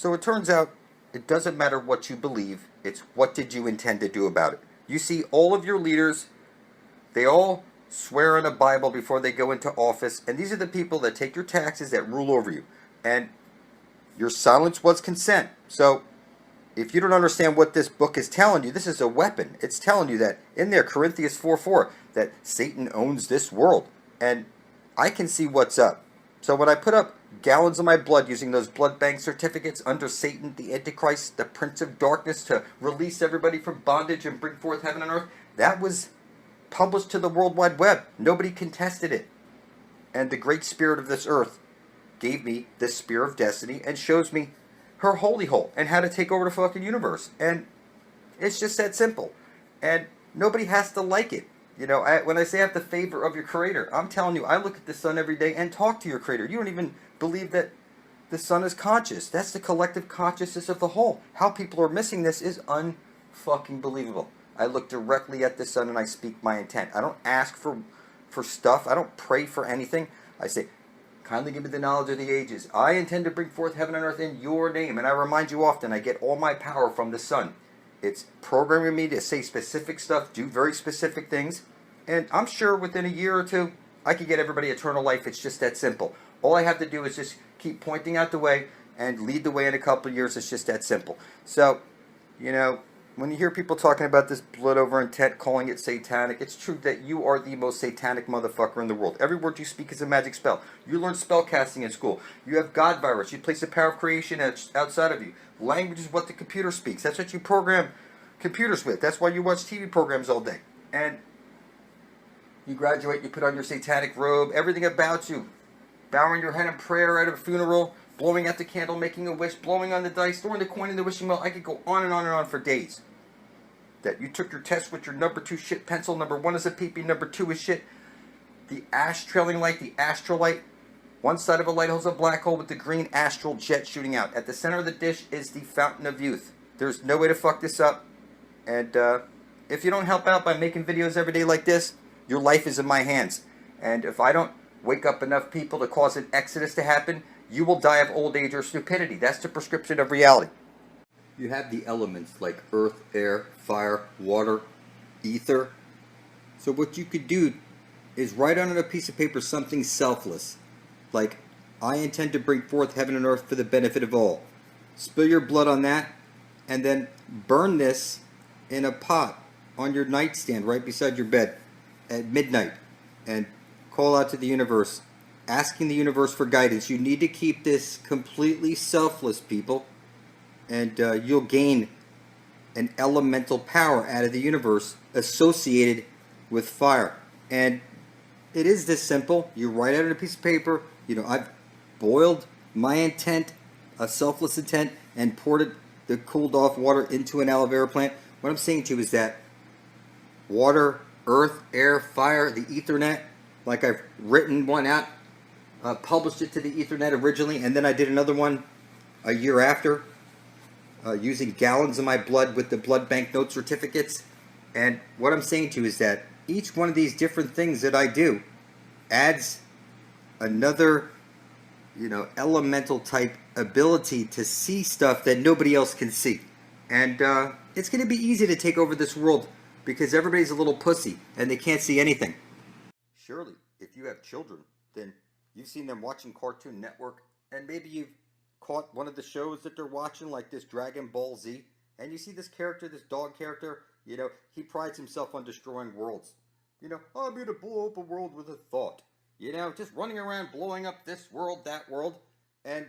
So it turns out it doesn't matter what you believe, it's what did you intend to do about it. You see, all of your leaders, they all swear on a Bible before they go into office, and these are the people that take your taxes, that rule over you. And your silence was consent. So if you don't understand what this book is telling you, this is a weapon. It's telling you that in there, Corinthians 4:4, that Satan owns this world. And I can see what's up. So when I put up gallons of my blood using those blood bank certificates under Satan, the Antichrist, the Prince of Darkness, to release everybody from bondage and bring forth heaven and earth, that was published to the World Wide Web. Nobody contested it. And the Great Spirit of this earth gave me this spear of destiny and shows me her holy hole and how to take over the fucking universe. And it's just that simple. And nobody has to like it. You know, when I say I have the favor of your creator, I'm telling you, I look at the sun every day and talk to your creator. You don't even believe that the sun is conscious. That's the collective consciousness of the whole. How people are missing this is unfucking believable. I look directly at the sun and I speak my intent. I don't ask for stuff. I don't pray for anything. I say, kindly give me the knowledge of the ages. I intend to bring forth heaven and earth in your name. And I remind you often, I get all my power from the sun. It's programming me to say specific stuff, do very specific things. And I'm sure within a year or two, I could get everybody eternal life. It's just that simple. All I have to do is just keep pointing out the way and lead the way in a couple of years. It's just that simple. So, you know, when you hear people talking about this blood over intent, calling it satanic, it's true that you are the most satanic motherfucker in the world. Every word you speak is a magic spell. You learn spell casting in school. You have God virus. You place the power of creation outside of you. Language is what the computer speaks. That's what you program computers with. That's why you watch TV programs all day. And you graduate, you put on your satanic robe, everything about you. Bowing your head in prayer at a funeral, blowing out the candle, making a wish, blowing on the dice, throwing the coin in the wishing well. I could go on and on and on for days. That you took your test with your number 2 shit pencil. Number 1 is a peepee, number 2 is shit. The ash trailing light, the astral light. One side of a light hole is a black hole with the green astral jet shooting out. At the center of the dish is the fountain of youth. There's no way to fuck this up. And if you don't help out by making videos every day like this, your life is in my hands. And if I don't wake up enough people to cause an exodus to happen, you will die of old age or stupidity. That's the prescription of reality. You have the elements like earth, air, fire, water, ether. So what you could do is write on a piece of paper something selfless. Like, I intend to bring forth heaven and earth for the benefit of all. Spill your blood on that, and then burn this in a pot on your nightstand right beside your bed at midnight. And call out to the universe, asking the universe for guidance. You need to keep this completely selfless, people. And you'll gain an elemental power out of the universe associated with fire. And it is this simple. You write out on a piece of paper, you know, I've boiled my intent, a selfless intent, and poured the cooled off water into an aloe vera plant. What I'm saying to you is that water, earth, air, fire, the Ethernet, like I've written one out, published it to the Ethernet originally, and then I did another one a year after, using gallons of my blood with the blood bank note certificates. And what I'm saying to you is that each one of these different things that I do adds another, you know, elemental type ability to see stuff that nobody else can see. And it's going to be easy to take over this world because everybody's a little pussy and they can't see anything. Surely, if you have children, then you've seen them watching Cartoon Network, and maybe you've caught one of the shows that they're watching, like this Dragon Ball Z, and you see this character, this dog character, you know, he prides himself on destroying worlds. You know, I'm going to blow up a world with a thought. You know, just running around blowing up this world, that world, and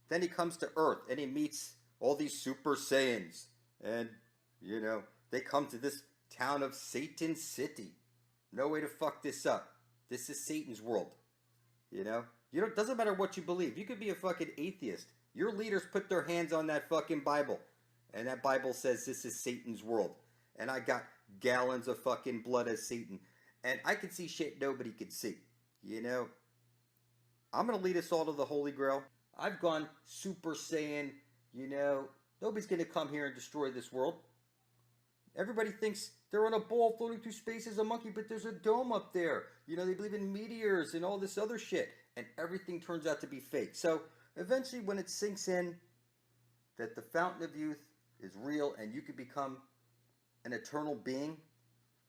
then he comes to Earth, and he meets all these Super Saiyans, and, you know, they come to this town of Satan City. No way to fuck this up. This is Satan's world. You know? It doesn't matter what you believe. You could be a fucking atheist. Your leaders put their hands on that fucking Bible. And that Bible says this is Satan's world. And I got gallons of fucking blood as Satan. And I can see shit nobody could see. You know? I'm going to lead us all to the Holy Grail. I've gone Super Saiyan. You know? Nobody's going to come here and destroy this world. Everybody thinks they're on a ball floating through space as a monkey, but there's a dome up there. You know, they believe in meteors and all this other shit. And everything turns out to be fake. So, eventually when it sinks in, that the fountain of youth is real and you can become an eternal being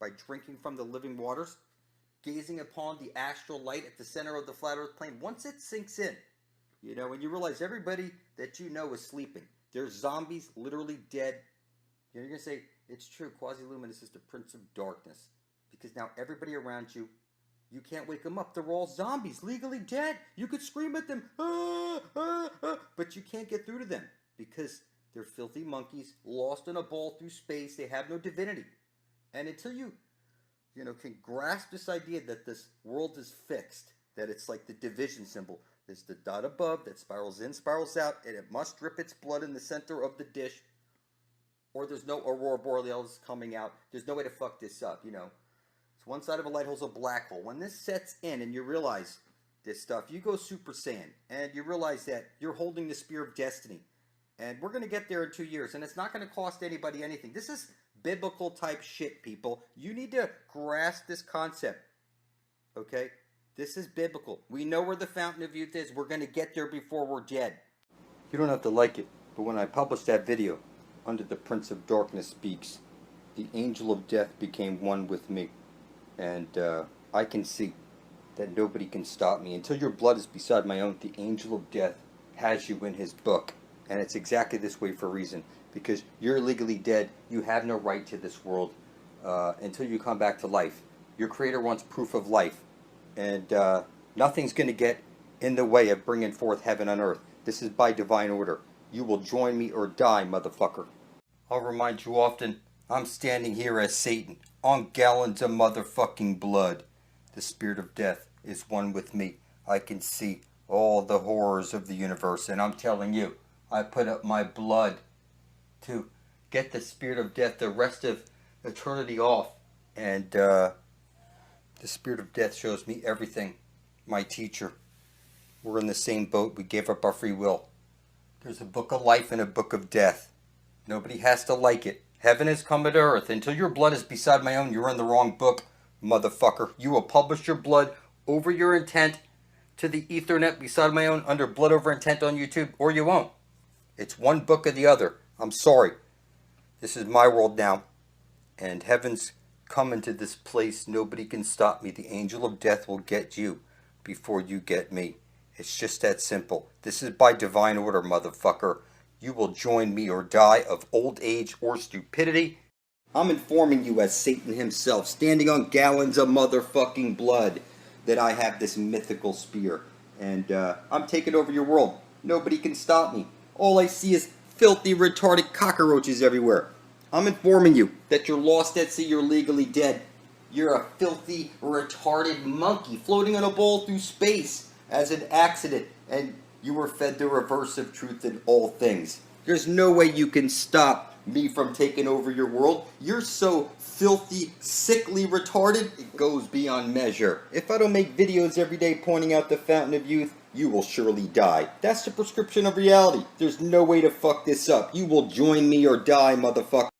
by drinking from the living waters, gazing upon the astral light at the center of the flat earth plane, once it sinks in, when you realize everybody that you know is sleeping, there's zombies literally dead, you're going to say, it's true, Quasi-Luminous is the Prince of Darkness. Because now everybody around you, you can't wake them up. They're all zombies, legally dead. You could scream at them, but you can't get through to them because they're filthy monkeys, lost in a ball through space. They have no divinity. And until you can grasp this idea that this world is fixed, that it's like the division symbol. There's the dot above that spirals in, spirals out, and it must drip its blood in the center of the dish, or there's no aurora borealis coming out. There's no way to fuck this up, It's one side of a light hole's a black hole. When this sets in and you realize this stuff, you go Super Saiyan, and you realize that you're holding the Spear of Destiny. And we're going to get there in 2 years, and it's not going to cost anybody anything. This is biblical type shit, people. You need to grasp this concept, okay? This is biblical. We know where the fountain of youth is. We're going to get there before we're dead. You don't have to like it, but when I published that video, Under the Prince of Darkness Speaks, the angel of death became one with me. And I can see that nobody can stop me. Until your blood is beside my own, the angel of death has you in his book. And it's exactly this way for a reason. Because you're legally dead. You have no right to this world until you come back to life. Your creator wants proof of life. And nothing's going to get in the way of bringing forth heaven on earth. This is by divine order. You will join me or die, motherfucker. I'll remind you often, I'm standing here as Satan, on gallons of motherfucking blood. The spirit of death is one with me. I can see all the horrors of the universe, and I'm telling you, I put up my blood to get the spirit of death the rest of eternity off. And the spirit of death shows me everything. My teacher. We're in the same boat. We gave up our free will. There's a book of life and a book of death. Nobody has to like it. Heaven is coming to earth. Until your blood is beside my own, you're in the wrong book, motherfucker. You will publish your blood over your intent to the Ethernet beside my own under blood over intent on YouTube, or you won't. It's one book or the other. I'm sorry. This is my world now. And heaven's coming to this place. Nobody can stop me. The angel of death will get you before you get me. It's just that simple. This is by divine order, motherfucker. You will join me or die of old age or stupidity. I'm informing you as Satan himself, standing on gallons of motherfucking blood, that I have this mythical spear. And I'm taking over your world. Nobody can stop me. All I see is filthy, retarded cockroaches everywhere. I'm informing you that you're lost at sea, you're legally dead. You're a filthy, retarded monkey floating on a ball through space as an accident, and you were fed the reverse of truth in all things. There's no way you can stop me from taking over your world. You're so filthy, sickly, retarded, it goes beyond measure. If I don't make videos every day pointing out the fountain of youth, you will surely die. That's the prescription of reality. There's no way to fuck this up. You will join me or die, motherfucker.